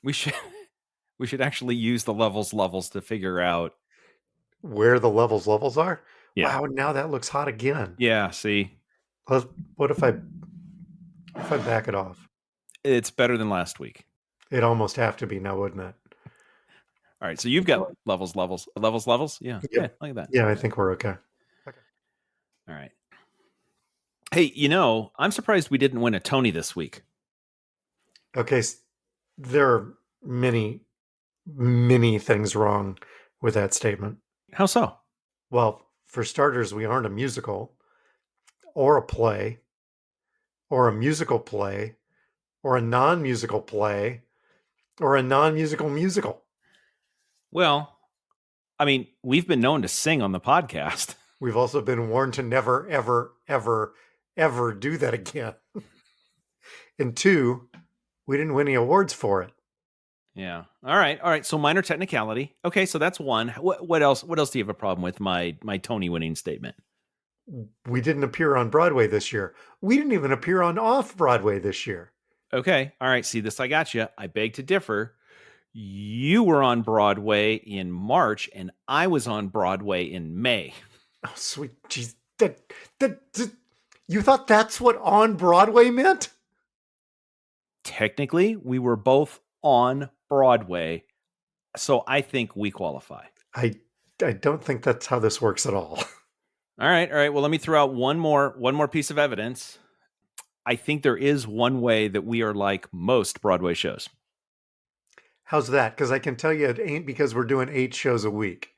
We should we should actually use the levels to figure out. Where the levels are? Yeah. Wow, now that looks hot again. Yeah, see. What if I back it off? It's better than last week. It'd almost have to be now, wouldn't it? All right, so you've got levels. Yeah. Yeah, Yep. look at that. Yeah, I think we're okay. Okay. All right. Hey, I'm surprised we didn't win a Tony this week. Okay, there are many, many things wrong with that statement. How so? Well, for starters, we aren't a musical or a play or a musical play or a non-musical play or a non-musical musical. Well, I mean, we've been known to sing on the podcast. We've also been warned to never, ever, ever, ever do that again. And two, we didn't win any awards for it. Yeah. All right. So minor technicality. Okay, so that's one. What else? What else do you have a problem with my Tony winning statement? We didn't appear on Broadway this year. We didn't even appear on off-Broadway this year. Okay. All right. See this? I got you. I beg to differ. You were on Broadway in March, and I was on Broadway in May. Oh, sweet jeez. You thought that's what on Broadway meant? Technically, we were both on Broadway, so I think we qualify. I don't think that's how this works at all. All right. Well, let me throw out one more piece of evidence. I think there is one way that we are like most Broadway shows. How's that? Because I can tell you it ain't because we're doing 8 shows a week.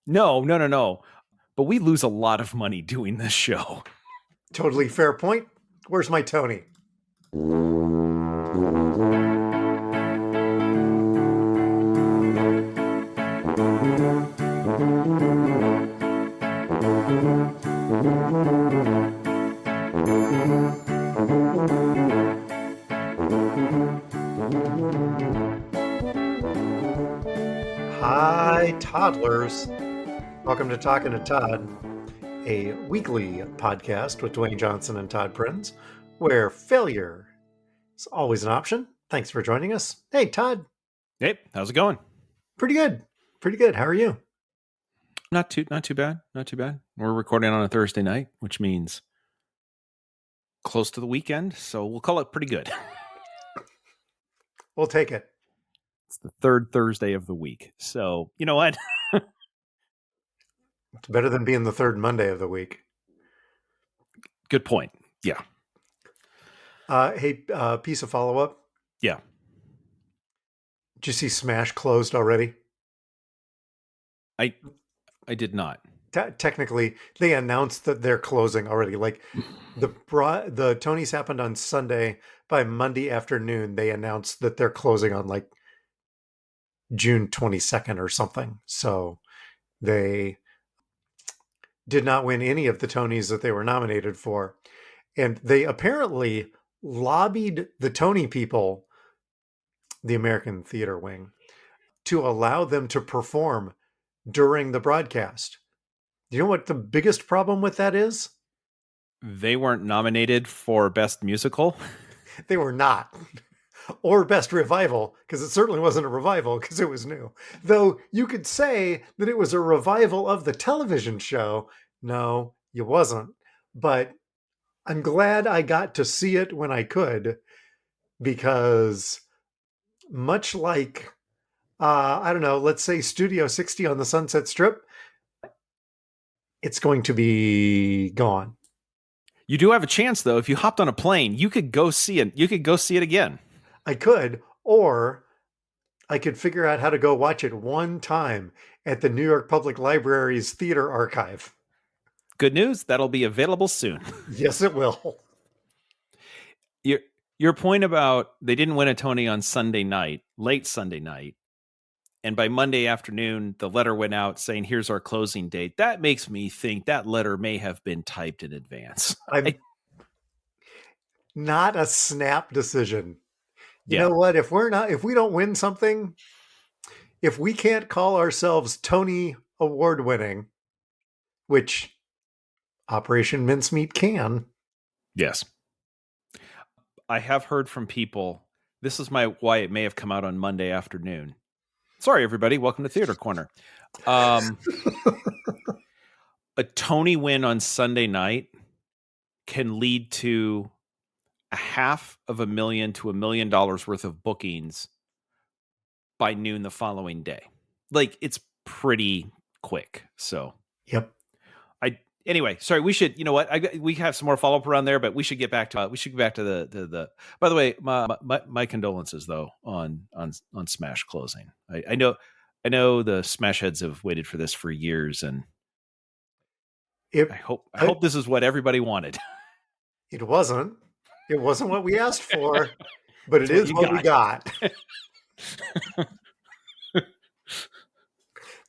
No. But we lose a lot of money doing this show. Totally fair point. Where's my Tony? Hi, toddlers. Welcome to Talking to Todd, a weekly podcast with Dwayne Johnson and Todd Prinz, where failure is always an option. Thanks for joining us. Hey, Todd. Hey, how's it going? Pretty good. How are you? Not too bad. We're recording on a Thursday night, which means close to the weekend, so we'll call it pretty good. We'll take it. It's the third Thursday of the week, so you know what? It's better than being the third Monday of the week. Good point. Yeah. Hey, piece of follow-up. Yeah. Did you see Smash closed already? I did not. Technically, they announced that they're closing already. Like the Tonys happened on Sunday. By Monday afternoon, they announced that they're closing on like June 22nd or something. So they did not win any of the Tonys that they were nominated for. And they apparently lobbied the Tony people, the American Theater Wing, to allow them to perform during the broadcast. You know what the biggest problem with that is? They weren't nominated for Best Musical. They were not. Or Best Revival, because it certainly wasn't a revival because it was new. Though you could say that it was a revival of the television show. No, it wasn't. But I'm glad I got to see it when I could, because much like, I don't know, let's say Studio 60 on the Sunset Strip, it's going to be gone. You do have a chance, though. If you hopped on a plane, you could go see it. You could go see it again. I could, or I could figure out how to go watch it one time at the New York Public Library's Theater Archive. Good news, that'll be available soon. Yes, it will. Your point about they didn't win a Tony on Sunday night, late Sunday night, and by Monday afternoon, the letter went out saying, here's our closing date. That makes me think that letter may have been typed in advance. Not a snap decision. You know what? If we don't win something, if we can't call ourselves Tony Award winning, which Operation Mincemeat can. Yes. I have heard from people This is why it may have come out on Monday afternoon. Sorry, everybody. Welcome to Theater Corner. A Tony win on Sunday night can lead to $500,000 to $1 million worth of bookings by noon the following day. Like, it's pretty quick. So, Yep. Anyway, sorry. We should, you know what? We have some more follow up around there, but we should get back to the. By the way, my condolences though on Smash closing. I know the Smash heads have waited for this for years, and I hope this is what everybody wanted. It wasn't what we asked for, but it is what we got.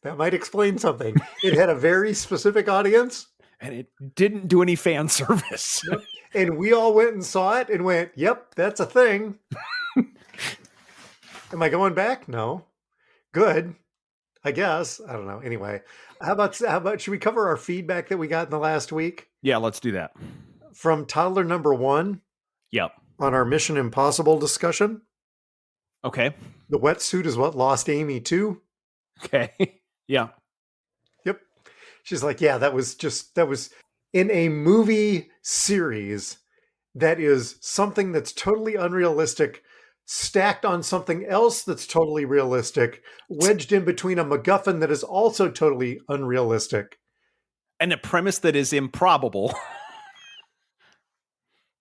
That might explain something. It had a very specific audience. And it didn't do any fan service. Nope. And we all went and saw it and went, yep, that's a thing. Am I going back? No. Good. I guess. I don't know. Anyway, how about should we cover our feedback that we got in the last week? Yeah, let's do that. From toddler number 1. Yep. On our Mission Impossible discussion. Okay. The wetsuit is what lost Amy too. Okay. Yeah. Yep. She's like, yeah, that was in a movie series that is something that's totally unrealistic, stacked on something else that's totally realistic, wedged in between a MacGuffin that is also totally unrealistic. And a premise that is improbable.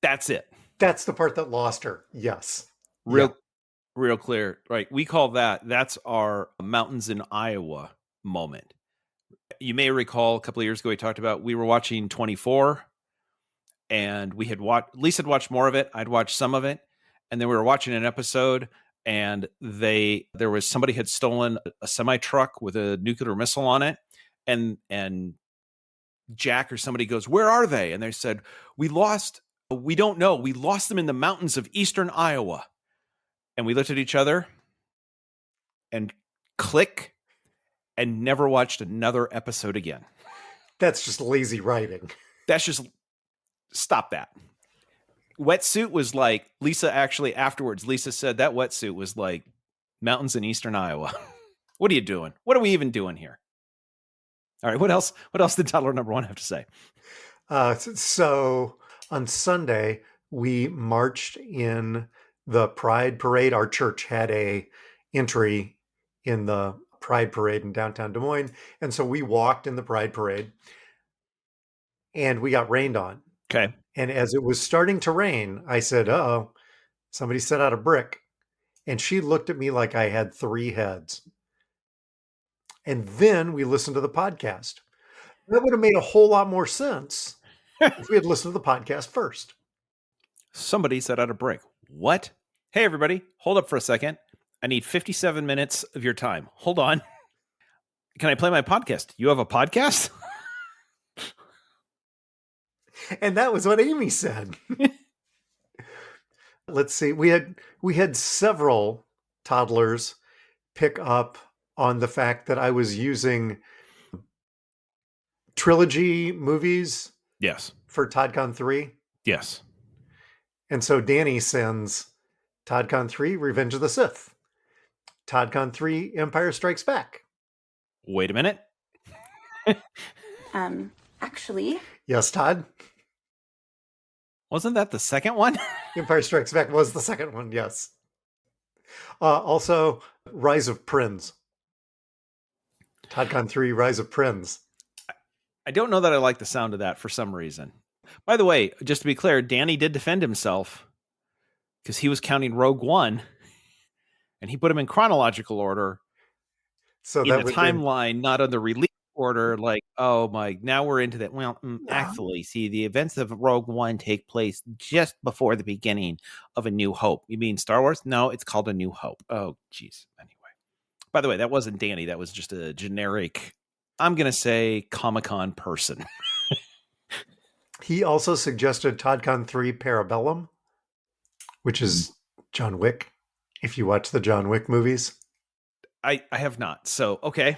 That's it. That's the part that lost her. Yes. Real clear. Right. We call that's our mountains in Iowa moment. You may recall a couple of years ago, we were watching 24 and we had Lisa had watched more of it. I'd watched some of it. And then we were watching an episode and there was somebody had stolen a semi truck with a nuclear missile on it. And Jack or somebody goes, "Where are they?" And they said, we don't know. We lost them in the mountains of eastern Iowa. And we looked at each other and click and never watched another episode again. That's just lazy writing. Stop that. Wetsuit was like, Lisa said that wetsuit was like mountains in eastern Iowa. What are you doing? What are we even doing here? All right. What else did toddler number 1 have to say? So on Sunday, we marched in the Pride Parade. Our church had a entry in the Pride Parade in downtown Des Moines. And so we walked in the Pride Parade and we got rained on. Okay. And as it was starting to rain, I said, uh-oh, somebody set out a brick. And she looked at me like I had 3 heads. And then we listened to the podcast. That would have made a whole lot more sense if we had listened to the podcast first. Somebody set out a brick. What? Hey, everybody, hold up for a second. I need 57 minutes of your time. Hold on. Can I play my podcast? You have a podcast? And that was what Amy said. Let's see. We had several toddlers pick up on the fact that I was using trilogy movies. Yes. For ToddCon 3. Yes. And so Danny sends ToddCon 3, Revenge of the Sith. ToddCon 3, Empire Strikes Back. Wait a minute. Actually. Yes, Todd? Wasn't that the second one? Empire Strikes Back was the second one, yes. Also, Rise of Prince. ToddCon 3, Rise of Prince. I don't know that I like the sound of that for some reason. By the way, just to be clear, Danny did defend himself because he was counting Rogue One and he put them in chronological order so in the timeline, not on the release order. Like, oh my, now we're into that. Well, actually, see, the events of Rogue One take place just before the beginning of A New Hope. You mean Star Wars? No, it's called A New Hope. Oh, geez. Anyway, by the way, that wasn't Danny. That was just a generic, I'm going to say, Comic-Con person. He also suggested ToddCon 3 Parabellum, which is John Wick, if you watch the John Wick movies. I have not. So, okay.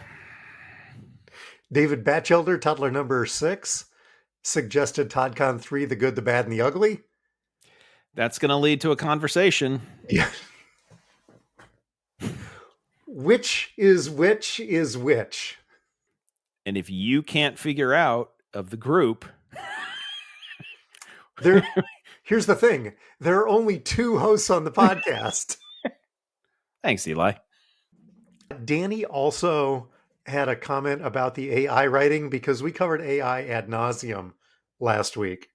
David Batchelder, toddler number 6, suggested ToddCon 3 The Good, the Bad, and the Ugly. That's going to lead to a conversation. Yeah. Which is which is which? And if you can't figure out of the group, Here's the thing. There are only two hosts on the podcast. thanks, Eli. Danny also had a comment about the AI writing because we covered AI ad nauseum last week.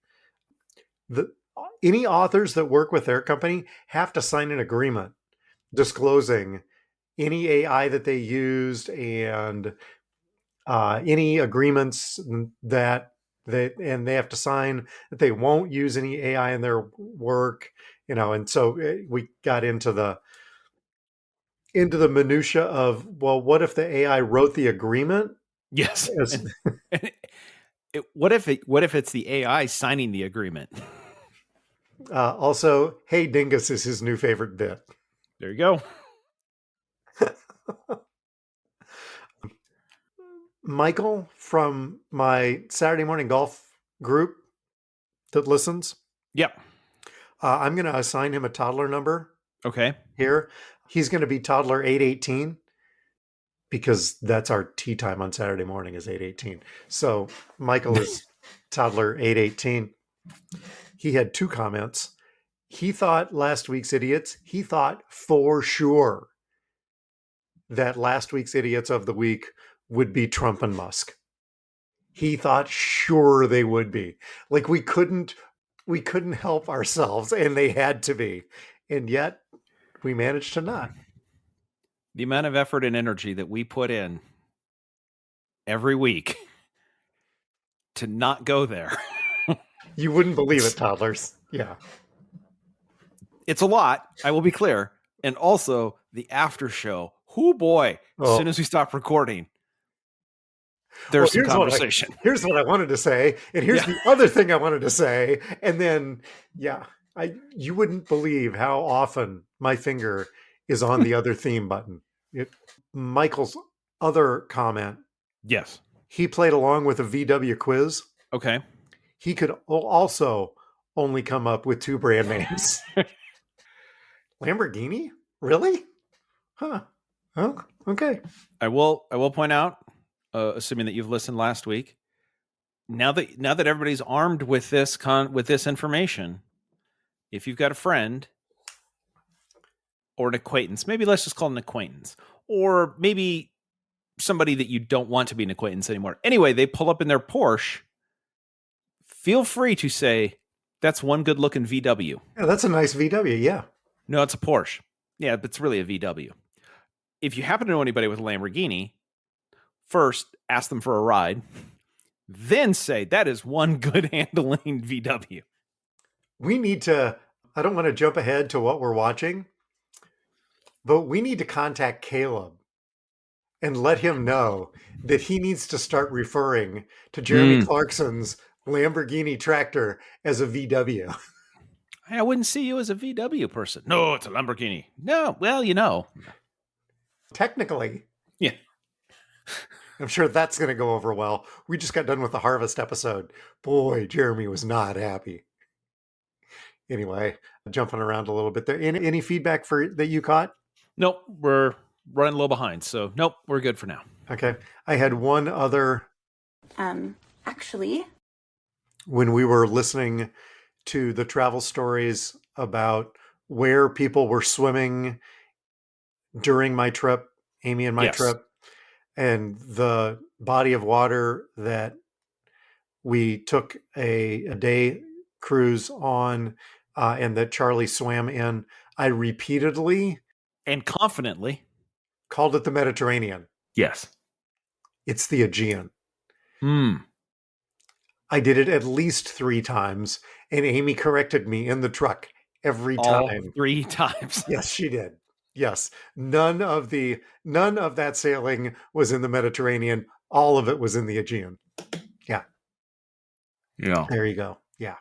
Any authors that work with their company have to sign an agreement disclosing any AI that they used and any agreements that and they have to sign that they won't use any AI in their work, and so we got into the minutia of, well, what if the AI wrote the agreement? Yes. As, What if it's the AI signing the agreement? also, hey, Dingus is his new favorite bit. There you go. Michael from my Saturday morning golf group that listens, Yep. I'm going to assign him a toddler number Okay. here. He's going to be toddler 818 because that's our tea time on Saturday morning is 818. So Michael is toddler 818. He had two comments. He thought last week's idiots, he thought for sure that last week's idiots of the week would be Trump and Musk. He thought sure they would be. Like we couldn't help ourselves and they had to be. And yet we managed to not. The amount of effort and energy that we put in every week to not go there. You wouldn't believe it, toddlers. Yeah. It's a lot, I will be clear. And also the after show. Whoo boy, as soon as we stop recording, there's some conversation. Here's what I wanted to say, and here's the other thing I wanted to say, and then you wouldn't believe how often my finger is on the other theme button. Michael's other comment. Yes. He played along with a VW quiz. Okay. He could also only come up with two brand names. Lamborghini? Really? Huh. Oh, okay. I will point out, assuming that you've listened last week, now that everybody's armed with this information, if you've got a friend or an acquaintance, maybe let's just call it an acquaintance, or maybe somebody that you don't want to be an acquaintance anymore. Anyway, they pull up in their Porsche. Feel free to say, that's one good looking VW. Yeah, that's a nice VW. Yeah. No, it's a Porsche. Yeah, but it's really a VW. If you happen to know anybody with a Lamborghini, first ask them for a ride, then say that is one good handling VW. We need to, I don't want to jump ahead to what we're watching, but we need to contact Caleb and let him know that he needs to start referring to Jeremy Clarkson's Lamborghini tractor as a VW. I wouldn't see you as a VW person. No, it's a Lamborghini. No, well, Technically. Yeah. I'm sure that's going to go over well. We just got done with the Harvest episode. Boy, Jeremy was not happy. Anyway, jumping around a little bit there. Any feedback that you caught? Nope, we're running a little behind. So, nope, we're good for now. Okay. I had one other. Actually, when we were listening to the travel stories about where people were swimming during my trip, Amy and my trip, and the body of water that we took a day cruise on and that Charlie swam in, I repeatedly and confidently called it the Mediterranean. Yes. It's the Aegean. I did it at least 3 times, and Amy corrected me in the truck every time. All 3 times. Yes, she did. Yes. None of that sailing was in the Mediterranean. All of it was in the Aegean. Yeah. Yeah. There you go. Yeah.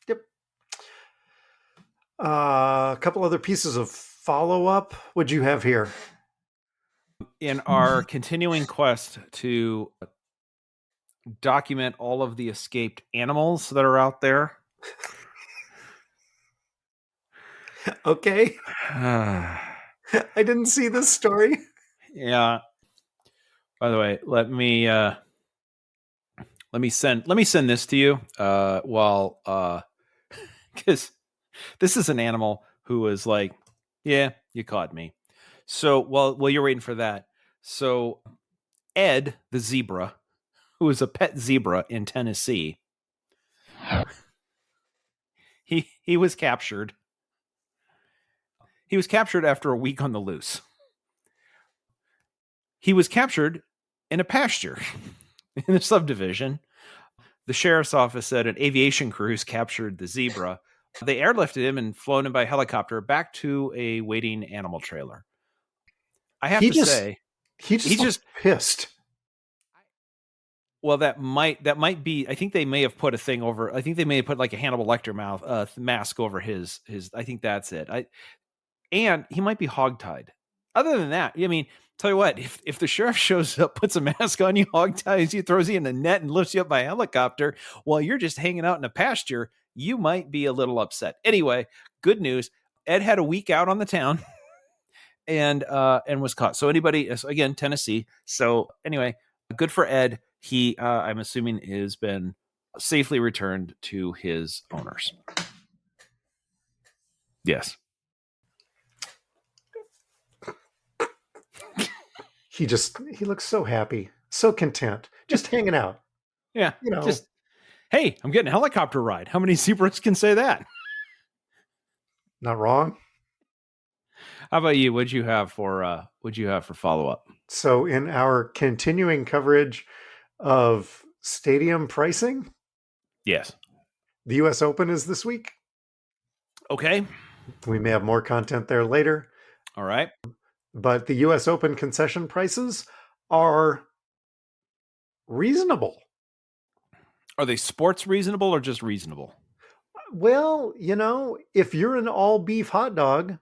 Yep. A couple other pieces of follow-up. What'd you have here? In our continuing quest to document all of the escaped animals that are out there. Okay. I didn't see this story. Yeah. By the way, let me send this to you. While because this is an animal who was like, yeah, you caught me. So while you're waiting for that, so Ed the zebra, who is a pet zebra in Tennessee, he was captured. He was captured after a week on the loose. He was captured in a pasture in a subdivision. The sheriff's office said an aviation cruise captured the zebra. They airlifted him and flown him by helicopter back to a waiting animal trailer. I have He to just say, he he just looks just pissed. well, that might be. I think they may have put a thing over. I think they may have put like a Hannibal Lecter mask over his. I think that's it. And he might be hogtied. Other than that, I mean, tell you what, if the sheriff shows up, puts a mask on you, hogties you, throws you in a net, and lifts you up by helicopter while you're just hanging out in a pasture, you might be a little upset. Anyway, good news. Ed had a week out on the town and was caught. So anybody, again, Tennessee. So anyway, good for Ed. He, I'm assuming, has been safely returned to his owners. Yes. He looks so happy, so content, just hanging out. Yeah. You know, Just, hey, I'm getting a helicopter ride. How many zebras can say that? not wrong. How about you? What'd you have for follow up? So in our continuing coverage of stadium pricing, Yes. the US Open is this week. Okay. We may have more content there later. All right. But the US Open concession prices are reasonable. Are they sports reasonable or just reasonable? Well, if you're an all beef hot dog,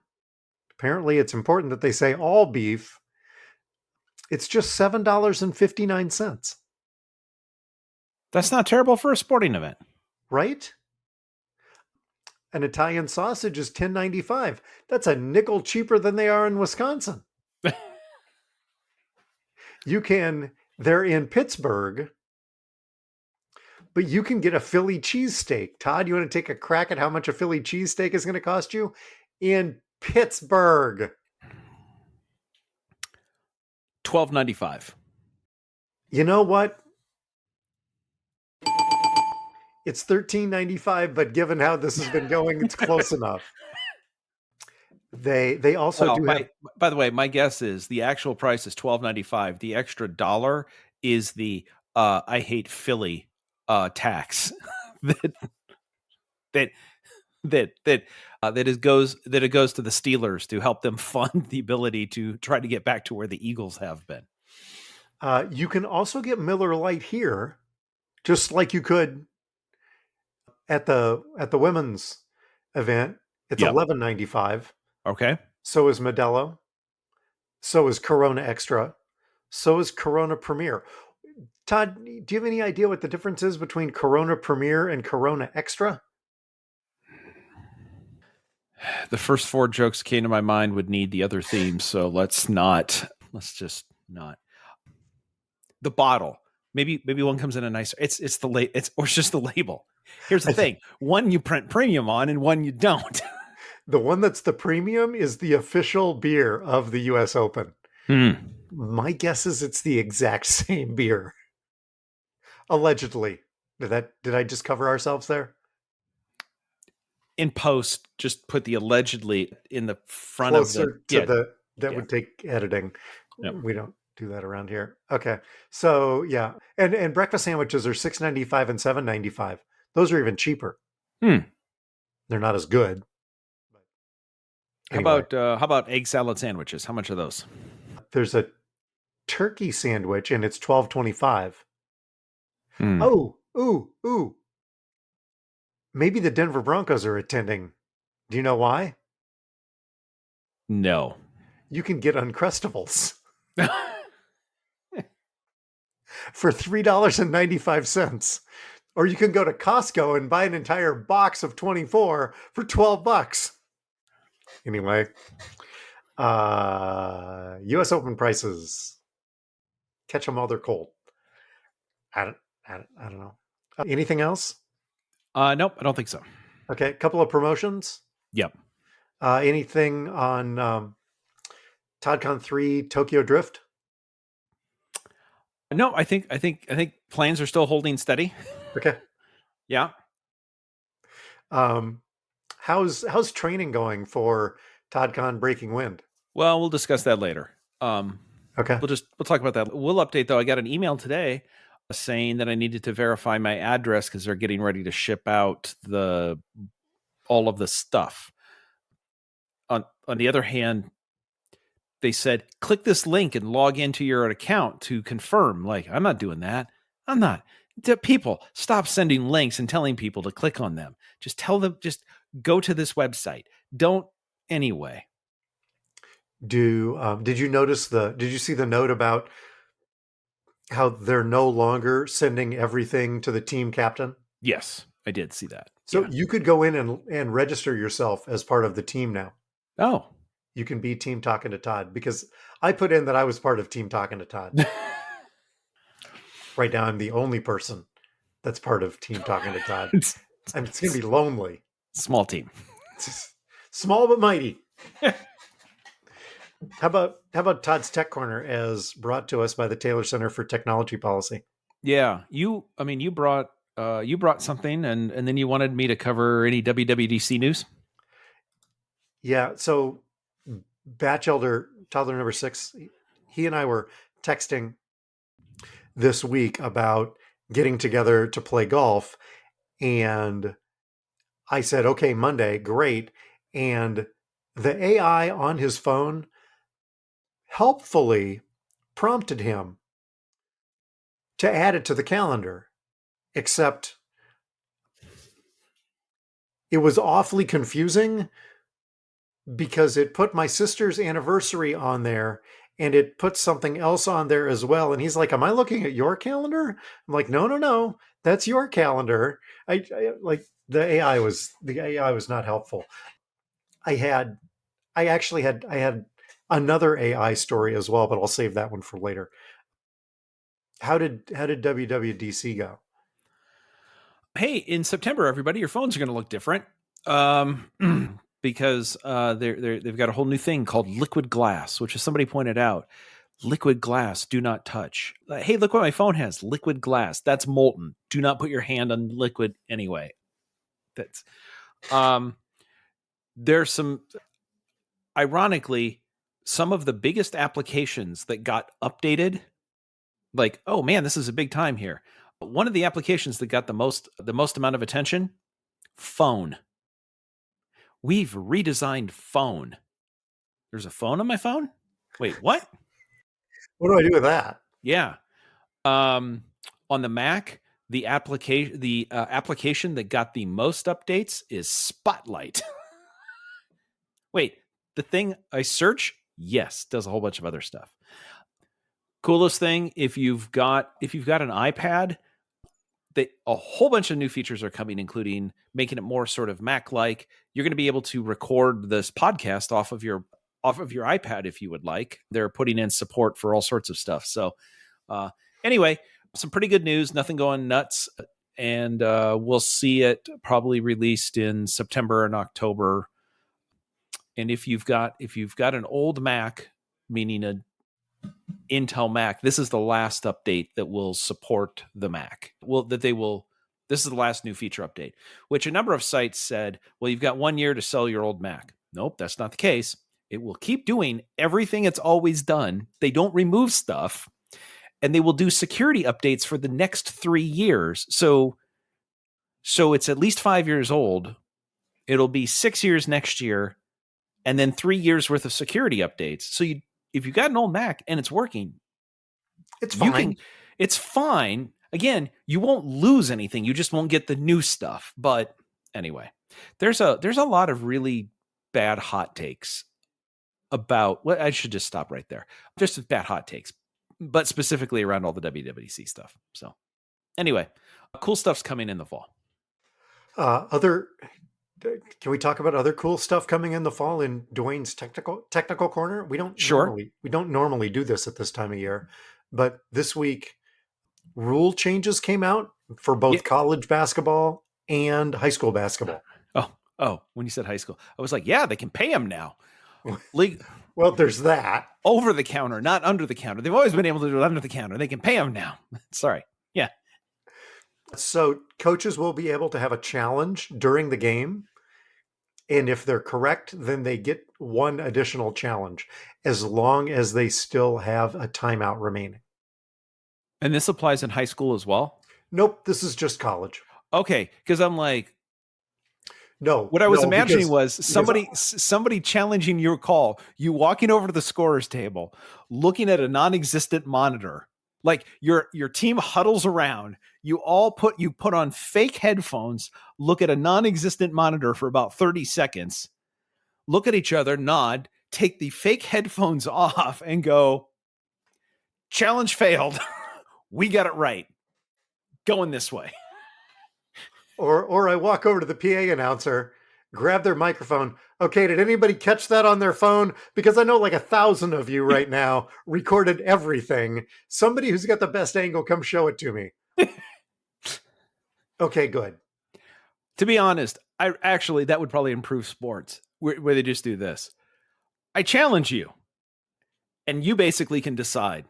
apparently it's important that they say all beef, it's just $7.59. That's not terrible for a sporting event. Right? An Italian sausage is $10.95. That's a nickel cheaper than they are in Wisconsin. They're in Pittsburgh, but you can get a Philly cheesesteak. Todd, you want to take a crack at how much a Philly cheesesteak is going to cost you? In Pittsburgh. $12.95. You know what? It's $13.95, but given how this has been going, it's close enough. They also do have. By the way, my guess is the actual price is $12.95. The extra $1 is the I hate Philly tax that it goes to the Steelers to help them fund the ability to try to get back to where the Eagles have been. You can also get Miller Lite here, just like you could at the women's event. It's $11.95. Okay. So is Modelo. So is Corona Extra. So is Corona Premier. Todd, do you have any idea what the difference is between Corona Premier and Corona Extra? The first 4 jokes came to my mind would need the other themes, so let's just not. The bottle. Maybe one comes in a nicer. It's just the label. Here's the thing: one you print premium on, and one you don't. The one that's the premium is the official beer of the US Open. My guess is it's the exact same beer. Allegedly. Did I just cover ourselves there? In post, just put the allegedly in the front Closer that would take editing. Yep. We don't do that around here. Okay. So yeah. And breakfast sandwiches are $6.95 and $7.95. Those are even cheaper. They're not as good. Anyway. How about egg salad sandwiches? How much are those? There's a turkey sandwich and it's $12.25. Ooh. Maybe the Denver Broncos are attending. Do you know why? No. You can get Uncrustables for $3.95. Or you can go to Costco and buy an entire box of 24 for $12. Anyway, U.S. Open prices. Catch them while they're cold. I don't, I don't know. Anything else? Nope, I don't think so. Okay, a couple of promotions. Yep. Anything on ToddCon 3 Tokyo Drift? No, I think plans are still holding steady. Okay. Yeah. How's training going for ToddCon Breaking Wind? Well, we'll discuss that later. Okay. We'll talk about that. We'll update though. I got an email today saying that I needed to verify my address because they're getting ready to ship out all of the stuff. On the other hand, they said click this link and log into your account to confirm. Like, I'm not doing that. I'm not. People, stop sending links and telling people to click on them. Just tell them. Just go to this website. Don't anyway. Did you notice did you see the note about how they're no longer sending everything to the team captain? Yes, I did see that. So Yeah. you could go in and register yourself as part of the team now. Oh. You can be Team Talking to Todd because I put in that I was part of Team Talking to Todd. Right now, I'm the only person that's part of Team Talking to Todd. It's And it's going to be lonely. small team. Small but mighty. How about Todd's Tech Corner as brought to us by the Taylor Center for Technology Policy? Yeah, you brought something and then you wanted me to cover any WWDC news? Yeah, so Batch Elder, toddler number 6, he and I were texting this week about getting together to play golf, and I said, okay, Monday, great. And the AI on his phone helpfully prompted him to add it to the calendar, except it was awfully confusing because it put my sister's anniversary on there and it put something else on there as well. And he's like, am I looking at your calendar? I'm like, no, that's your calendar. I like the AI was not helpful. I had another AI story as well, but I'll save that one for later. How did WWDC go? Hey, in September, everybody, your phones are going to look different because they've got a whole new thing called liquid glass, which, as somebody pointed out, liquid glass, do not touch. Hey, look what my phone has, liquid glass. That's molten. Do not put your hand on liquid anyway. That's there's some, ironically, some of the biggest applications that got updated, like, oh man, this is a big time here. One of the applications that got the most amount of attention, phone. We've redesigned phone. There's a phone on my phone? Wait, what? What do I do with that? Yeah. On the Mac, the application that got the most updates is Spotlight. Wait, the thing I search, yes, does a whole bunch of other stuff. Coolest thing, if you've got an iPad, a whole bunch of new features are coming, including making it more sort of Mac-like. You're going to be able to record this podcast off of your iPad if you would like. They're putting in support for all sorts of stuff. So anyway, some pretty good news. Nothing going nuts, and we'll see it probably released in September and October. And if you've got an old Mac, meaning a Intel Mac, this is the last update that will support the Mac. This is the last new feature update, which a number of sites said, well, you've got 1 year to sell your old Mac. Nope, that's not the case. It will keep doing everything it's always done. They don't remove stuff, and they will do security updates for the next 3 years. So it's at least 5 years old. It'll be 6 years next year, and then 3 years worth of security updates. So if you've got an old Mac and it's working, It's fine. It's fine. Again, you won't lose anything. You just won't get the new stuff. But anyway, there's a lot of really bad hot takes about. Well, I should just stop right there. Just bad hot takes, but specifically around all the WWDC stuff. So anyway, cool stuff's coming in the fall. Other Can we talk about other cool stuff coming in the fall in Dwayne's technical corner? We don't Sure. normally do this at this time of year, but this week rule changes came out for Yeah. both college basketball and high school basketball. Oh, when you said high school, I was like, yeah, they can pay them now. League Well, there's that. over the counter, not under the counter. They've always been able to do it under the counter. They can pay them now. Sorry. Yeah. So coaches will be able to have a challenge during the game. And if they're correct, then they get one additional challenge as long as they still have a timeout remaining. And this applies in high school as well? Nope, this is just college. Okay. Because I'm like, No. what I was no, imagining because- was somebody challenging your call, you walking over to the scorer's table, looking at a non-existent monitor. Like your team huddles around, you put on fake headphones, look at a non-existent monitor for about 30 seconds, look at each other, nod, take the fake headphones off and go, challenge failed. We got it right. Going this way. Or I walk over to the PA announcer, grab their microphone. Okay, did anybody catch that on their phone? Because I know like 1,000 of you right now recorded everything. Somebody who's got the best angle, come show it to me. Okay, good. To be honest, that would probably improve sports where they just do this. I challenge you. And you basically can decide.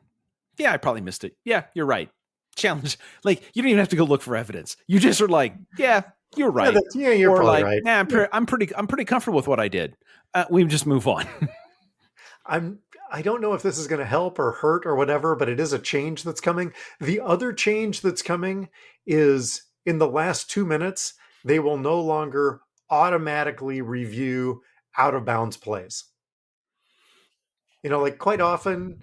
Yeah, I probably missed it. Yeah, you're right. Challenge. Like, you don't even have to go look for evidence. You just are like, yeah, you're right. Yeah, you're or probably like, right. Nah, I'm pretty comfortable with what I did. We just move on. I don't know if this is going to help or hurt or whatever, but it is a change that's coming. The other change that's coming is in the last 2 minutes, they will no longer automatically review out of bounds plays. Like quite often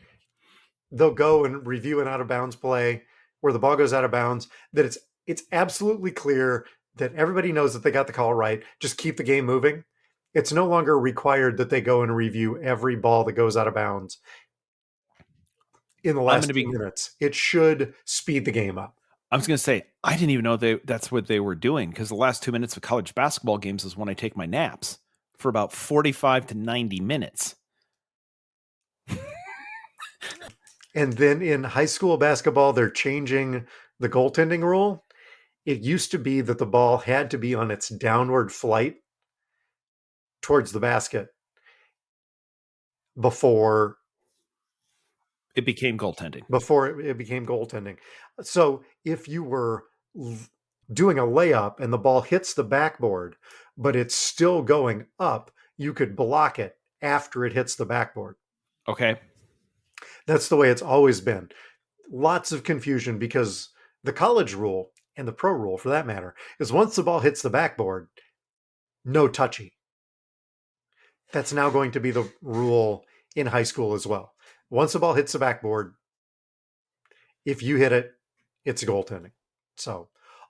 they'll go and review an out of bounds play where the ball goes out of bounds, that it's absolutely clear that everybody knows that they got the call right. Just keep the game moving. It's no longer required that they go and review every ball that goes out of bounds in the last 2 minutes. It should speed the game up. I was going to say, I didn't even know that's what they were doing, because the last 2 minutes of college basketball games is when I take my naps for about 45 to 90 minutes. And then in high school basketball, they're changing the goaltending rule. It used to be that the ball had to be on its downward flight towards the basket before it became goaltending. So if you were doing a layup and the ball hits the backboard, but it's still going up, you could block it after it hits the backboard. Okay. That's the way it's always been. Lots of confusion because the college rule, and the pro rule for that matter, is once the ball hits the backboard, no touchy. That's now going to be the rule in high school as well. Once the ball hits the backboard, if you hit it, it's goaltending. So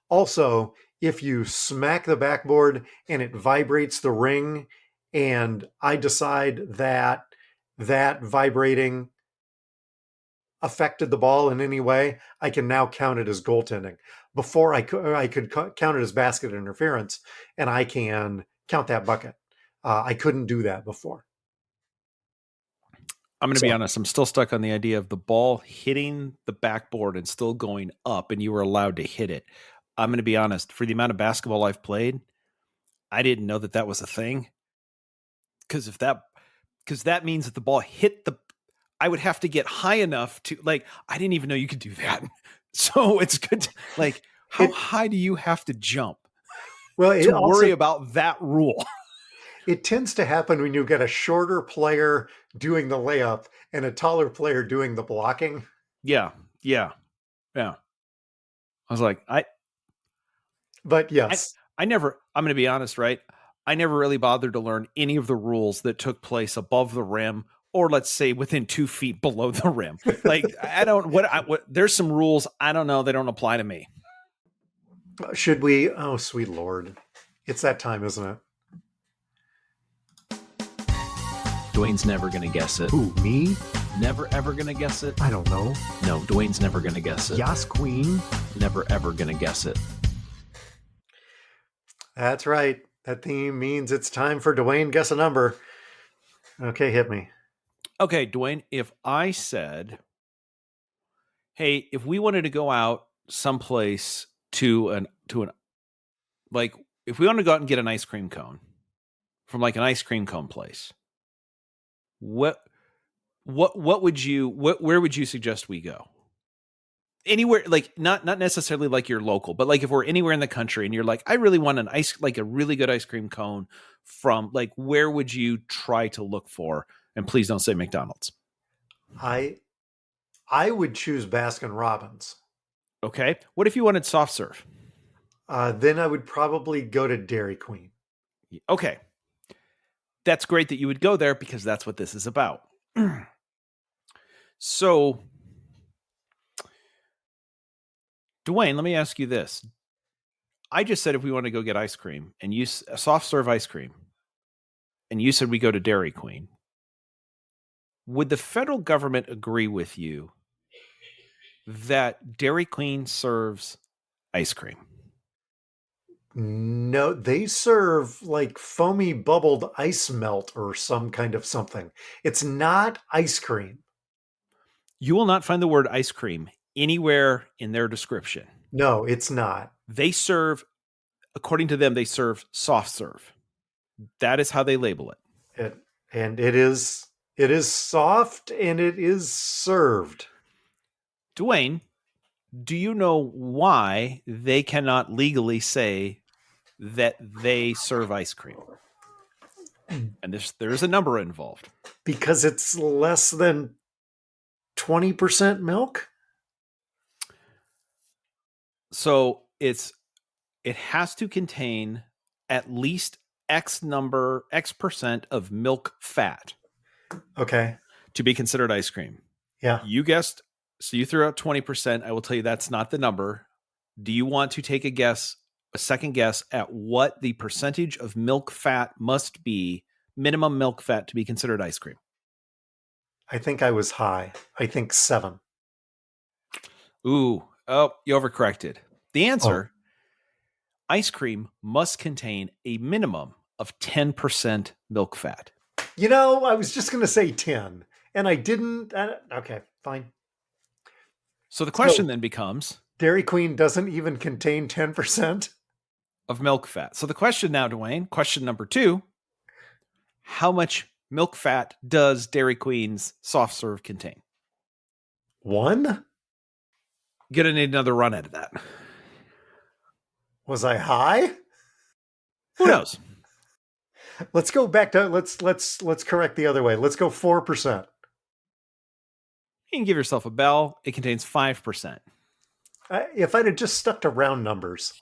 also, if you smack the backboard and it vibrates the ring, and I decide that vibrating affected the ball in any way, I can now count it as goaltending. Before I could count it as basket interference, and I can count that bucket. I couldn't do that before. I'm going to be honest. I'm still stuck on the idea of the ball hitting the backboard and still going up, and you were allowed to hit it. I'm going to be honest. For the amount of basketball I've played, I didn't know that was a thing. Because that means that the ball hit I would have to get high enough to, like, I didn't even know you could do that. So it's good to, like, how high do you have to jump to worry about that rule? It tends to happen when you get a shorter player doing the layup and a taller player doing the blocking. Yeah. I was like, But yes. I'm going to be honest, right? I never really bothered to learn any of the rules that took place above the rim, or let's say within 2 feet below the rim. Like, there's some rules, I don't know, they don't apply to me. Should we? Oh, sweet Lord. It's that time, isn't it? Dwayne's never going to guess it. Who, me? Never, ever going to guess it. I don't know. No, Dwayne's never going to guess it. Yas Queen? Never, ever going to guess it. That's right. That theme means it's time for Dwayne guess a number. Okay, hit me. Okay, Dwayne, if I said, hey, if we wanted to go out someplace to an like if we wanted to go out and get an ice cream cone from like an ice cream cone place, what would you where would you suggest we go? Anywhere, like not necessarily like your local, but like if we're anywhere in the country and you're like, I really want a really good ice cream cone from, like, where would you try to look for? And please don't say McDonald's. I would choose Baskin Robbins. Okay. What if you wanted soft serve? Then I would probably go to Dairy Queen. Okay. That's great that you would go there because that's what this is about. So, Dwayne, let me ask you this. I just said if we want to go get ice cream and use soft serve ice cream, and you said we go to Dairy Queen, would the federal government agree with you that Dairy Queen serves ice cream? No, they serve like foamy bubbled ice melt or some kind of something. It's not ice cream. You will not find the word ice cream anywhere in their description. No, it's not. They serve, according to them, they serve soft serve. That is how they label it. It is soft and it is served. Dwayne, do you know why they cannot legally say that they serve ice cream? And there is a number involved. Because it's less than 20% milk? So it has to contain at least X percent of milk fat. Okay. To be considered ice cream. Yeah. You guessed, so you threw out 20%. I will tell you that's not the number. Do you want to take a second guess at what the percentage of milk fat must be, minimum milk fat, to be considered ice cream? I think I was high. I think 7. Ooh, you overcorrected. The answer, ice cream must contain a minimum of 10% milk fat. You know, I was just going to say 10, and I didn't. Okay, fine. So the question then becomes... Dairy Queen doesn't even contain 10% of milk fat. So the question now, Dwayne, question number 2, how much milk fat does Dairy Queen's soft serve contain? 1? Gonna need another run at that. Was I high? Who knows? Let's go back to let's correct the other way. Let's go 4%. You can give yourself a bell. It contains 5%. If I'd have just stuck to round numbers,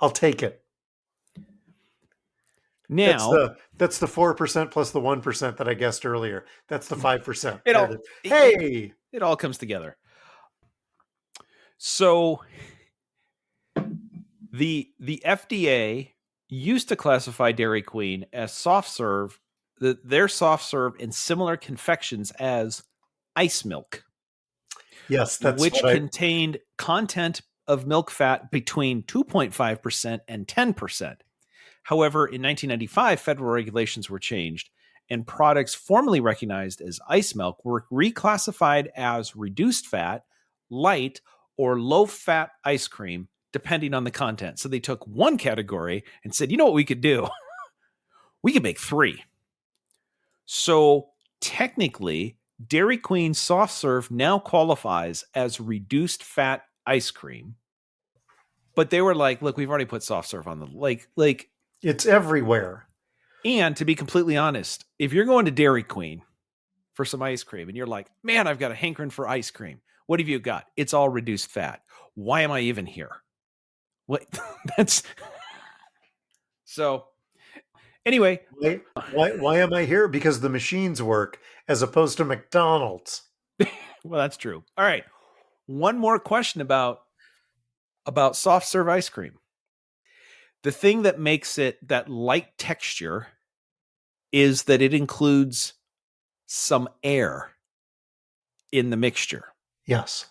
I'll take it. Now that's the 4% plus the 1% that I guessed earlier. That's the 5%. It all comes together. So the FDA used to classify Dairy Queen as soft serve, their soft serve in similar confections as ice milk. Yes, that's which contained content of milk fat between 2.5% and 10%. However, in 1995, federal regulations were changed, and products formerly recognized as ice milk were reclassified as reduced fat, light, or low fat ice cream, depending on the content. So they took one category and said, you know what we could do? We could make 3. So technically, Dairy Queen soft serve now qualifies as reduced fat ice cream. But they were like, look, we've already put soft serve on the like it's everywhere. And to be completely honest, if you're going to Dairy Queen for some ice cream and you're like, man, I've got a hankering for ice cream. What have you got? It's all reduced fat. Why am I even here? What? That's so anyway. Why am I here? Because the machines work as opposed to McDonald's. Well, that's true. All right. One more question about soft serve ice cream. The thing that makes it that light texture is that it includes some air in the mixture. Yes.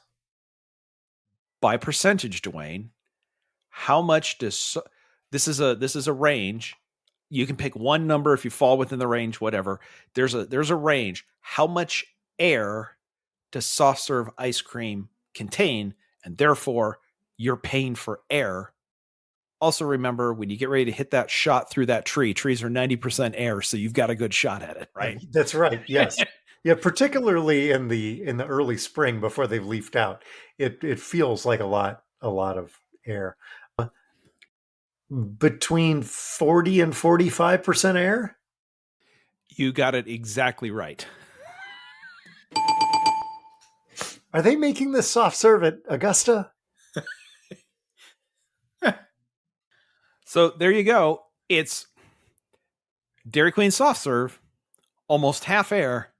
By percentage, Dwayne, how much does this is a range. You can pick one number if you fall within the range, whatever. There's a range. How much air does soft serve ice cream contain? And therefore, you're paying for air. Also, remember when you get ready to hit that shot through that tree, trees are 90% air, so you've got a good shot at it, right? That's right. Yes. Yeah, particularly in the early spring before they've leafed out, it feels like a lot of air. Between 40 and 45% air. You got it exactly right. Are they making this soft serve at Augusta? So there you go. It's Dairy Queen soft serve, almost half air,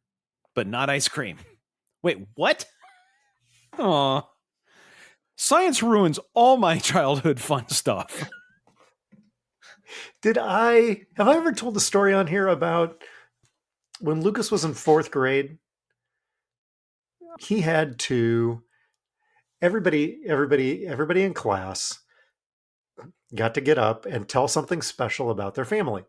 but not ice cream. Wait, what? Aw. Science ruins all my childhood fun stuff. Have I ever told the story on here about when Lucas was in 4th grade? He had to everybody in class got to get up and tell something special about their family.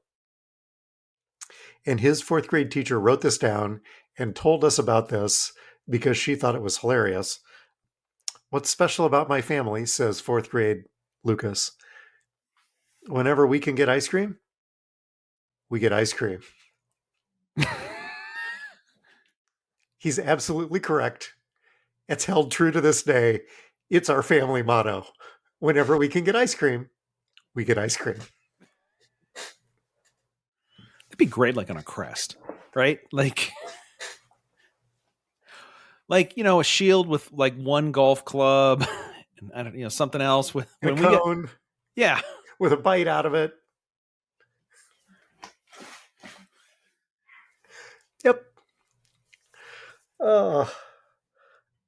And his 4th grade teacher wrote this down and told us about this because she thought it was hilarious. What's special about my family, says 4th grade Lucas. Whenever we can get ice cream, we get ice cream. He's absolutely correct. It's held true to this day. It's our family motto. Whenever we can get ice cream, we get ice cream. It'd be great, like on a crest, right? Like a shield with like one golf club, and I don't, something else with when we cone, yeah, with a bite out of it. Yep.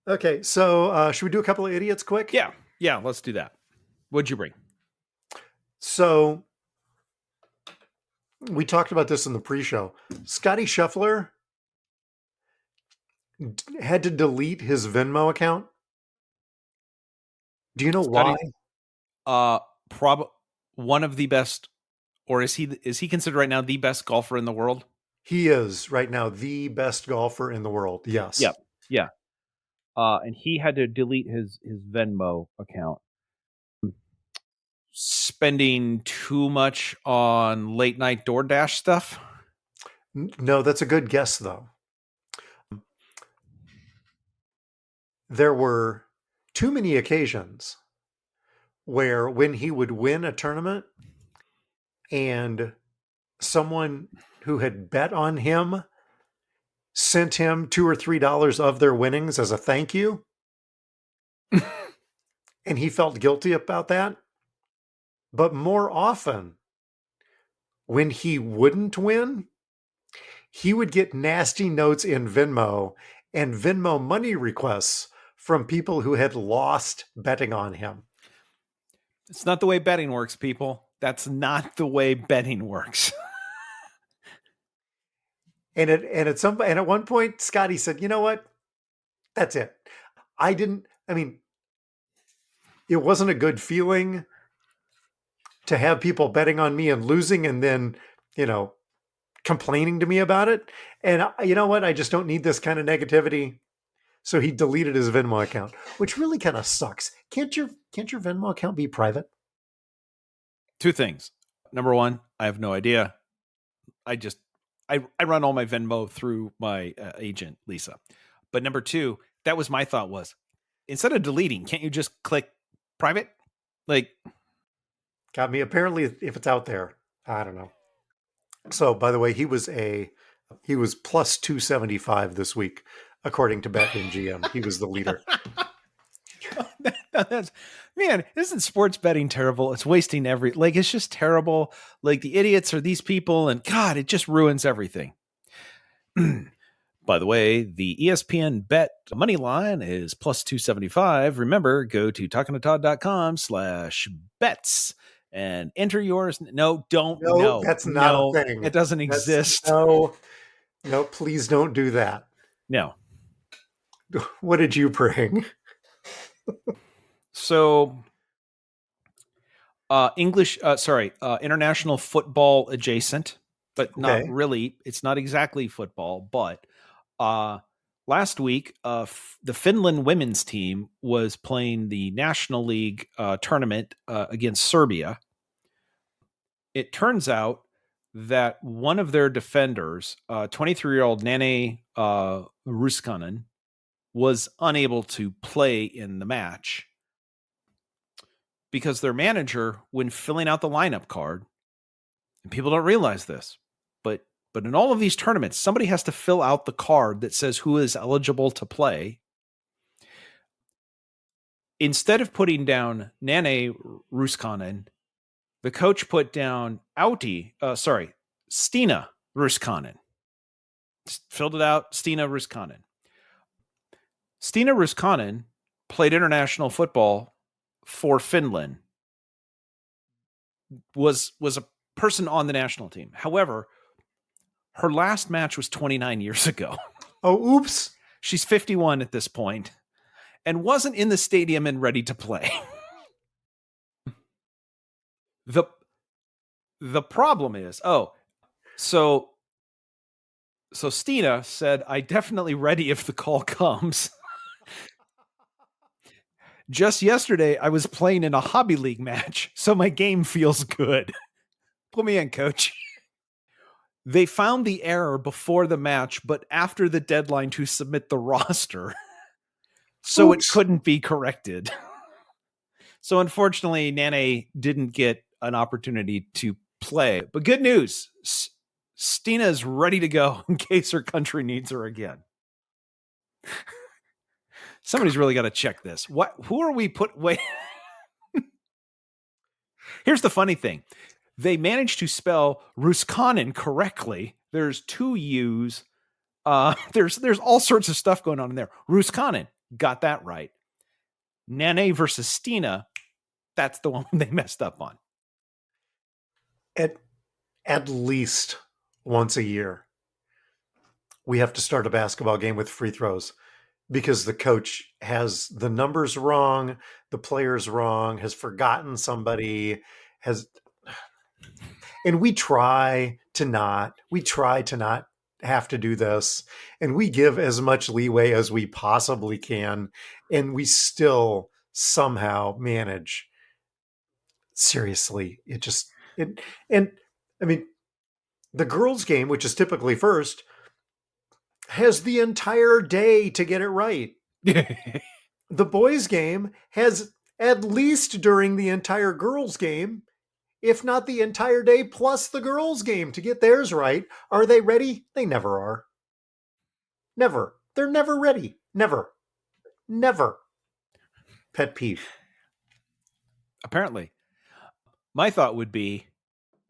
Okay, so should we do a couple of idiots quick? Yeah, let's do that. What'd you bring? So we talked about this in the pre-show. Scotty Scheffler had to delete his Venmo account. Do you know why? One of the best, or is he considered right now the best golfer in the world? He is right now the best golfer in the world. Yes. Yep. Yeah. And he had to delete his Venmo account. Spending too much on late night DoorDash stuff? No, that's a good guess, though. There were too many occasions where when he would win a tournament and someone who had bet on him sent him $2 or $3 of their winnings as a thank you. And he felt guilty about that. But more often, when he wouldn't win, he would get nasty notes in Venmo and Venmo money requests from people who had lost betting on him. It's not the way betting works, people. That's not the way betting works. And at one point, Scotty said, "You know what? That's it. It wasn't a good feeling to have people betting on me and losing and then, complaining to me about it. And you know what? I just don't need this kind of negativity." So he deleted his Venmo account, which really kind of sucks. Can't your Venmo account be private? Two things. Number one, I have no idea. I run all my Venmo through my agent, Lisa. But number two, that was my thought was, instead of deleting, can't you just click private? Got me. Apparently, if it's out there, I don't know. So, by the way, he was plus 275 this week, according to BetMGM. He was the leader. Man, isn't sports betting terrible? It's wasting it's just terrible. Like, the idiots are these people, and God, it just ruins everything. By the way, the ESPN bet money line is plus 275. Remember, go to talkingtotod.com/bets and enter yours. No, that's not a thing. It doesn't exist. No, please don't do that. No. What did you bring? So International football adjacent, but not Okay. really. It's not exactly football, but last week, the Finland women's team was playing the National League tournament against Serbia. It turns out that one of their defenders, 23-year-old Nane Ruskanen, was unable to play in the match because their manager, when filling out the lineup card, and people don't realize this, but in all of these tournaments, somebody has to fill out the card that says who is eligible to play. Instead of putting down Nane Ruskanen, the coach put down Stina Ruskanen. Filled it out, Stina Ruskanen. Stina Ruskanen played international football for Finland, was a person on the national team. However, her last match was 29 years ago. Oh, oops. She's 51 at this point and wasn't in the stadium and ready to play. The problem is, so Stina said, "I definitely ready if the call comes." Just yesterday, I was playing in a hobby league match, so my game feels good. Put me in, coach. They found the error before the match, but after the deadline to submit the roster, so Oops. it couldn't be corrected. So unfortunately, Nane didn't get an opportunity to play. But good news, Stina is ready to go in case her country needs her again. Somebody's really got to check this. Who are we wait. Here's the funny thing. They managed to spell Ruskanen correctly. There's 2 U's. There's all sorts of stuff going on in there. Ruskanen got that right. Nane versus Stina, that's the one they messed up on. At least once a year, we have to start a basketball game with free throws because the coach has the numbers wrong, the players wrong, has forgotten somebody, and we try to not have to do this, and we give as much leeway as we possibly can, and we still somehow manage. Seriously, and I mean, the girls' game, which is typically first, has the entire day to get it right. The boys' game has at least during the entire girls' game, if not the entire day plus the girls' game to get theirs right. Are they ready? They never are. Never. They're never ready. Never. Never. Pet peeve. Apparently. My thought would be,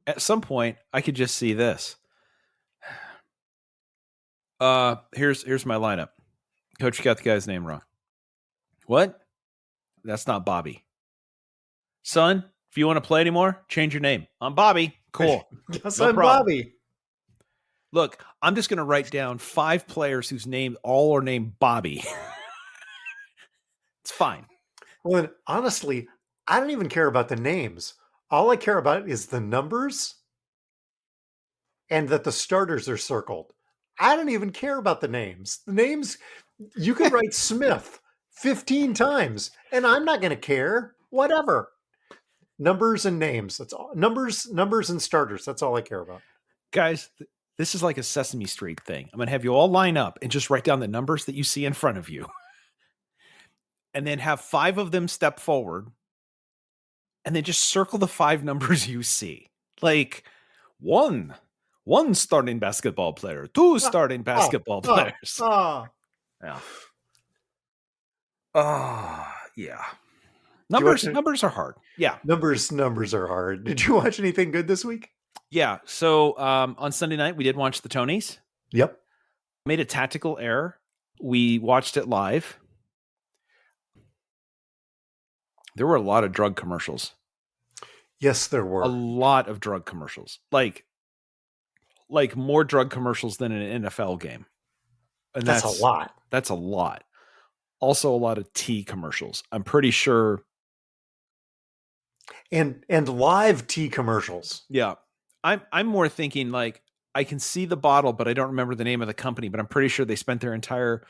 at some point, I could just see this. Here's my lineup. Coach got the guy's name wrong. What? That's not Bobby. Son, if you want to play anymore, change your name. I'm Bobby. Cool. Yes, No I'm problem. Bobby. Look, I'm just going to write down 5 players whose names all are named Bobby. It's fine. Well, and honestly, I don't even care about the names. All I care about is the numbers and that the starters are circled. I don't even care about the names. The names, you could write Smith 15 times, and I'm not going to care. Whatever. Numbers and names. That's all. Numbers and starters. That's all I care about. Guys, this is like a Sesame Street thing. I'm going to have you all line up and just write down the numbers that you see in front of you. And then have 5 of them step forward. And then just circle the 5 numbers you see. Like 1 starting basketball player, 2 starting basketball players. Yeah. Yeah. Numbers are hard. Yeah. Numbers are hard. Did you watch anything good this week? Yeah. So on Sunday night, we did watch the Tonys. Yep. Made a tactical error. We watched it live. There were a lot of drug commercials. Yes, there were. A lot of drug commercials. Like more drug commercials than an NFL game. And that's a lot. That's a lot. Also a lot of tea commercials. I'm pretty sure. and live tea commercials. Yeah. I'm more thinking like I can see the bottle, but I don't remember the name of the company, but I'm pretty sure they spent their entire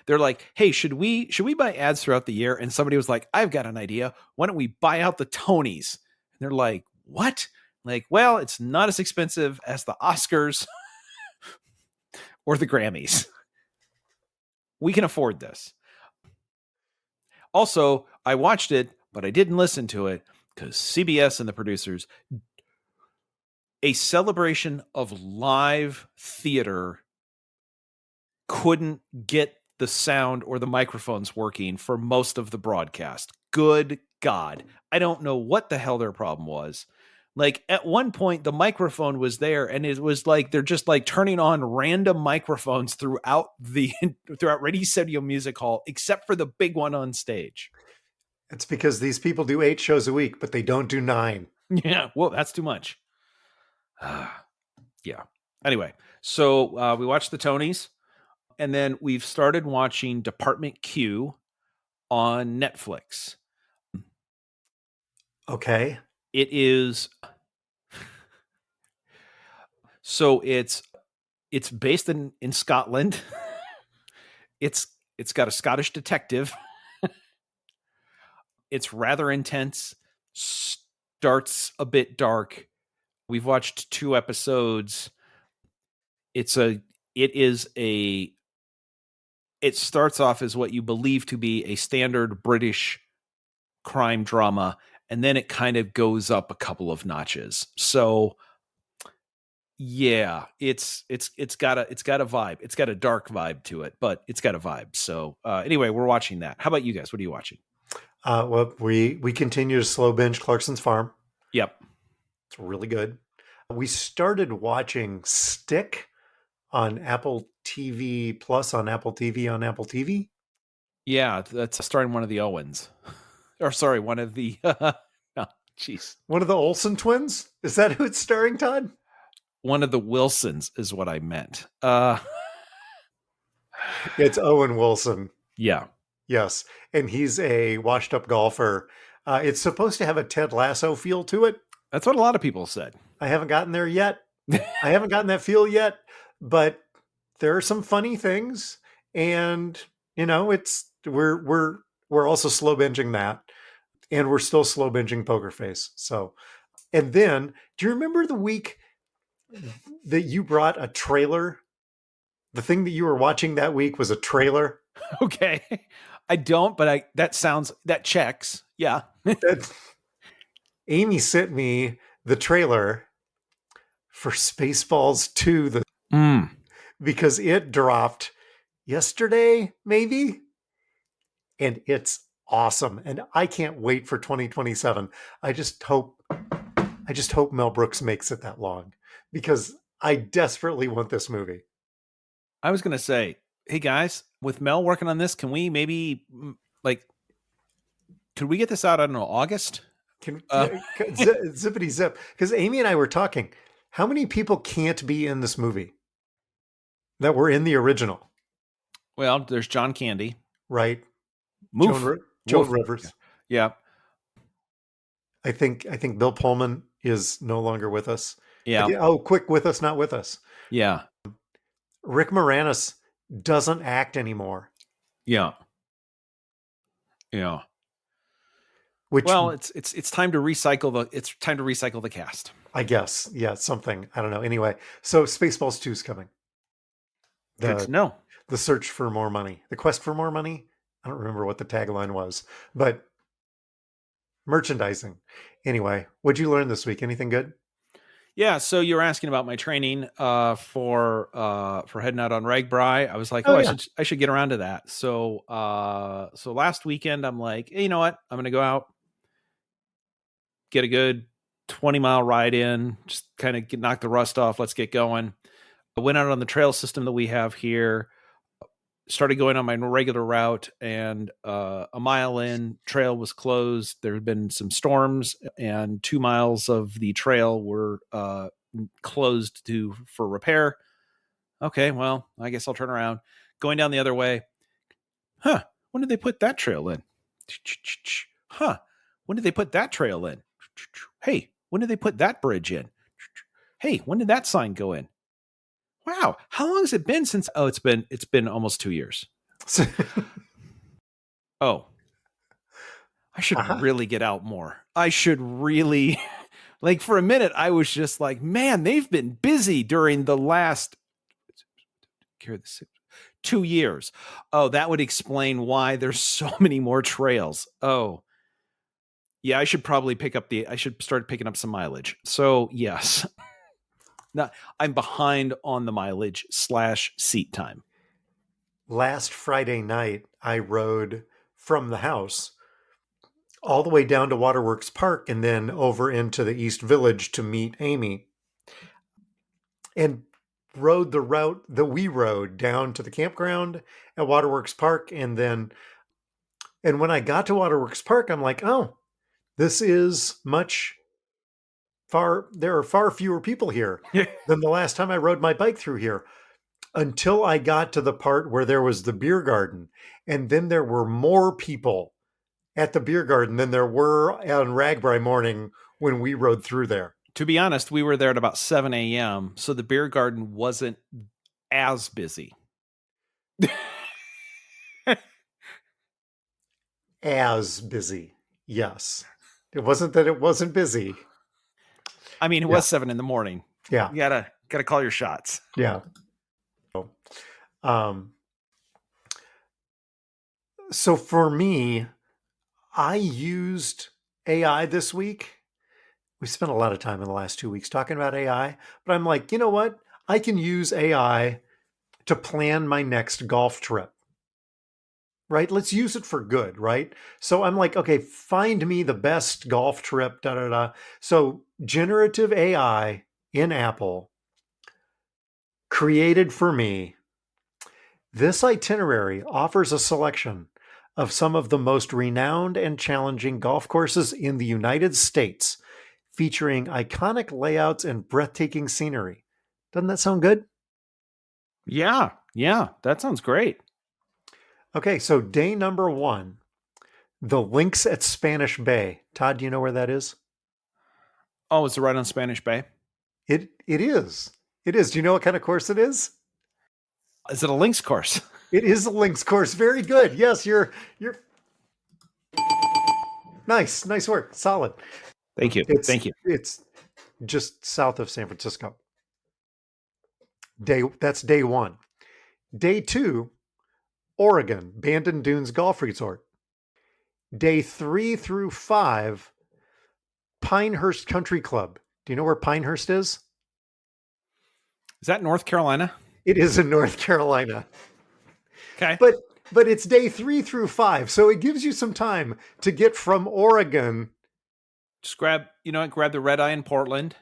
they're like, "Hey, should we buy ads throughout the year?" And somebody was like, "I've got an idea. Why don't we buy out the Tonys?" And they're like, "What?" Like, well, it's not as expensive as the Oscars or the Grammys. We can afford this. Also, I watched it, but I didn't listen to it because CBS and the producers, a celebration of live theater, couldn't get the sound or the microphones working for most of the broadcast. Good God. I don't know what the hell their problem was. Like at one point, the microphone was there, and it was like they're just like turning on random microphones throughout Ready Studio Music Hall, except for the big one on stage. It's because these people do 8 shows a week, but they don't do 9. Yeah, well, that's too much. Yeah. Anyway, so we watched the Tonys, and then we've started watching Department Q on Netflix. Okay. It is so it's based in Scotland. it's got a Scottish detective. It's rather intense. Starts a bit dark. We've watched 2 episodes. It starts off as what you believe to be a standard British crime drama, and then it kind of goes up a couple of notches. So yeah, it's got a vibe. It's got a dark vibe to it, but it's got a vibe. So anyway, we're watching that. How about you guys? What are you watching? Well, we continue to slow binge Clarkson's Farm. Yep. It's really good. We started watching Stick on Apple TV Plus on Apple TV on Apple TV. Yeah, that's starring one of the Owens. Or sorry, one of the jeez. One of the Olsen twins? Is that who it's starring, Todd? One of the Wilsons is what I meant. It's Owen Wilson. Yeah. Yes. And he's a washed up golfer. It's supposed to have a Ted Lasso feel to it. That's what a lot of people said. I haven't gotten there yet. I haven't gotten that feel yet, but there are some funny things. And, you know, we're also slow binging that. And we're still slow binging Poker Face. So, and then do you remember the week that you brought a trailer? The thing that you were watching that week was a trailer. Okay. I don't, but that checks. Yeah. Amy sent me the trailer for Spaceballs 2 because it dropped yesterday, maybe. And it's awesome. And I can't wait for 2027. I just hope Mel Brooks makes it that long because I desperately want this movie. I was going to say, hey guys, with Mel working on this, can we maybe could we get this out, I don't know, August? Zippity zip. Because Amy and I were talking, how many people can't be in this movie that were in the original? Well, there's John Candy. Right. Joan Rivers. Yeah. I think Bill Pullman is no longer with us. Yeah. Quick with us, not with us. Yeah. Rick Moranis doesn't act anymore. Yeah. Yeah. Well, it's time to recycle the cast. I guess. Yeah, something. I don't know. Anyway, so Spaceballs 2 is coming. Good to know. The search for more money. The quest for more money. I don't remember what the tagline was, but merchandising. Anyway, what'd you learn this week? Anything good? Yeah, so you were asking about my training for heading out on Ragbri. I was like, yeah. I should get around to that. So last weekend I'm like, hey, you know what? I'm gonna go out, get a good 20-mile ride in, just kind of knock the rust off. Let's get going. I went out on the trail system that we have here, started going on my regular route, and a mile in, trail was closed. There had been some storms, and 2 miles of the trail were closed for repair. Okay, well, I guess I'll turn around. Going down the other way. When did they put that trail in? When did they put that trail in? Hey, when did they put that bridge in? Hey, when did that sign go in? Wow, how long has it been since? Oh, it's been almost 2 years. Oh, I should really get out more. I should really, like, for a minute, I was just like, man, they've been busy during the last 2 years. Oh, that would explain why there's so many more trails. Oh, yeah, I should start picking up some mileage. So yes, now I'm behind on the mileage / seat time. Last Friday night, I rode from the house all the way down to Waterworks Park and then over into the East Village to meet Amy, and rode the route that we rode down to the campground at Waterworks Park. And when I got to Waterworks Park, I'm like, oh, this is there are far fewer people here than the last time I rode my bike through here, until I got to the part where there was the beer garden. And then there were more people at the beer garden than there were on Ragbri morning when we rode through there. To be honest, we were there at about 7 a.m., so the beer garden wasn't as busy. As busy. Yes. It wasn't that it wasn't busy. I mean, it was 7 in the morning. Yeah. You gotta call your shots. Yeah. So for me, I used AI this week. We spent a lot of time in the last 2 weeks talking about AI, but I'm like, you know what? I can use AI to plan my next golf trip. Right? Let's use it for good, right? So I'm like, okay, find me the best golf trip, da da da. So generative AI in Apple created for me this itinerary offers a selection of some of the most renowned and challenging golf courses in the United States, featuring iconic layouts and breathtaking scenery. Doesn't that sound good? Yeah, that sounds great. Okay, so day number 1, the Links at Spanish Bay. Todd, do you know where that is? Oh, is it right on Spanish Bay? It is. It is. Do you know what kind of course it is? Is it a links course? It is a links course. Very good. Yes, you're nice work. Solid. Thank you. Thank you. It's just south of San Francisco. That's day 1. Day 2, Oregon, Bandon Dunes Golf Resort. Day 3 through 5, Pinehurst Country Club. Do you know where Pinehurst is? Is that North Carolina? It is in North Carolina. Okay. But it's day 3 through 5, so it gives you some time to get from Oregon. Just grab the red eye in Portland.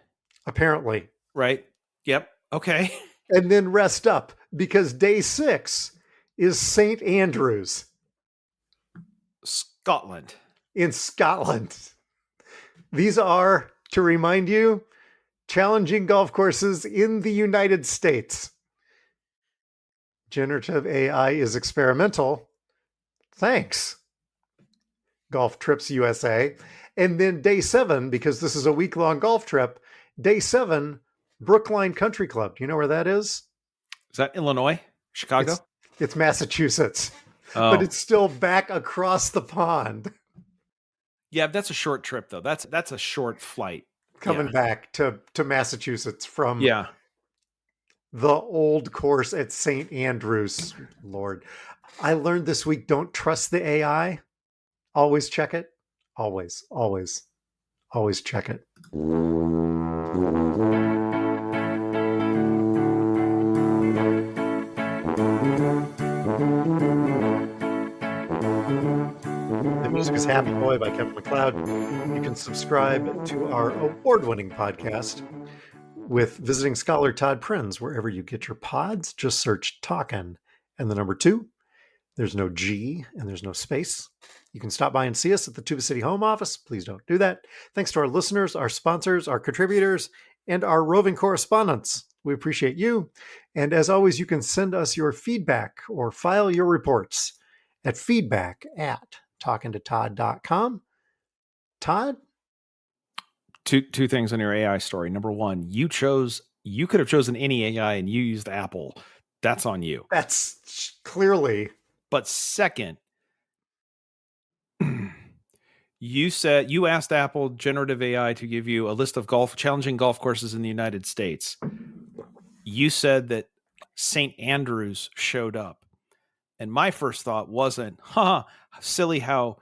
Apparently. Right. Yep. Okay. And then rest up, because day 6 is St. Andrews. Scotland. In Scotland. These are, to remind you, challenging golf courses in the United States. Generative AI is experimental. Thanks. Golf Trips USA. And then day 7, because this is a week-long golf trip, day 7, Brookline Country Club. Do you know where that is? Is that Illinois? Chicago? It's Massachusetts. Oh. But it's still back across the pond. Yeah, that's a short trip, though. That's a short flight. Coming back to Massachusetts from the old course at St. Andrews. Lord. I learned this week, don't trust the AI. Always check it. Always check it. The music is Happy Boy by Kevin MacLeod. You can subscribe to our award-winning podcast with visiting scholar Todd Prinz wherever you get your pods. Just search Talkin' and the number 2. There's no G and there's no space. You can stop by and see us at the Tuba City home office. Please don't do that. Thanks to our listeners, our sponsors, our contributors, and our roving correspondents. We appreciate you. And as always, you can send us your feedback or file your reports at feedback@talkingtotodd.com. Todd? Two things on your AI story. Number one, you could have chosen any AI and you used Apple. That's on you. That's clearly. But second, you asked Apple generative AI to give you a list of challenging golf courses in the United States. You said that St. Andrews showed up. And my first thought wasn't, silly how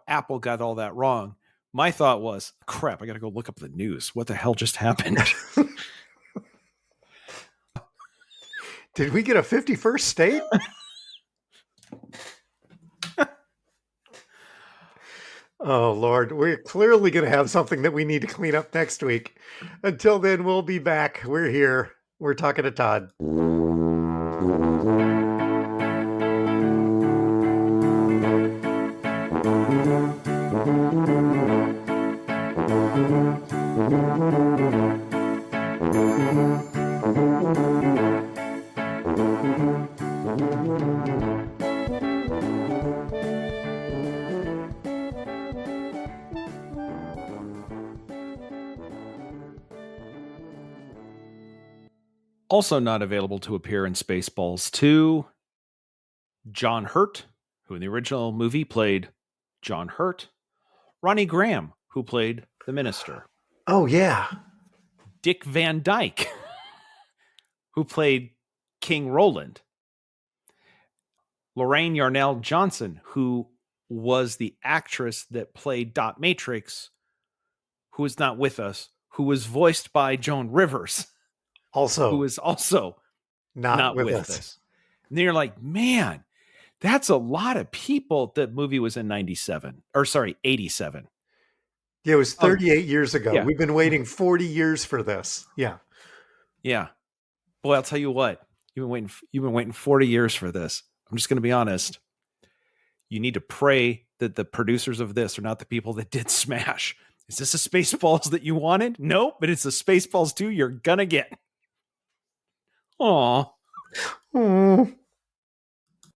Apple got all that wrong. My thought was, crap, I got to go look up the news. What the hell just happened? Did we get a 51st state? Oh, Lord. We're clearly going to have something that we need to clean up next week. Until then, we'll be back. We're here. We're talking to Todd. Also not available to appear in Spaceballs 2, John Hurt, who in the original movie played John Hurt, Ronnie Graham, who played the minister. Oh, yeah. Dick Van Dyke, who played King Roland. Lorraine Yarnell Johnson, who was the actress that played Dot Matrix, who is not with us, who was voiced by Joan Rivers. Also, who is also not with us. And then you're like, man, that's a lot of people. That movie was in 87. Yeah, it was 38 years ago. Yeah. We've been waiting 40 years for this. Yeah. Yeah. Boy, I'll tell you what. You've been waiting 40 years for this. I'm just going to be honest. You need to pray that the producers of this are not the people that did Smash. Is this a Spaceballs that you wanted? Nope, but it's a Spaceballs 2 you're going to get. Aw. Oh.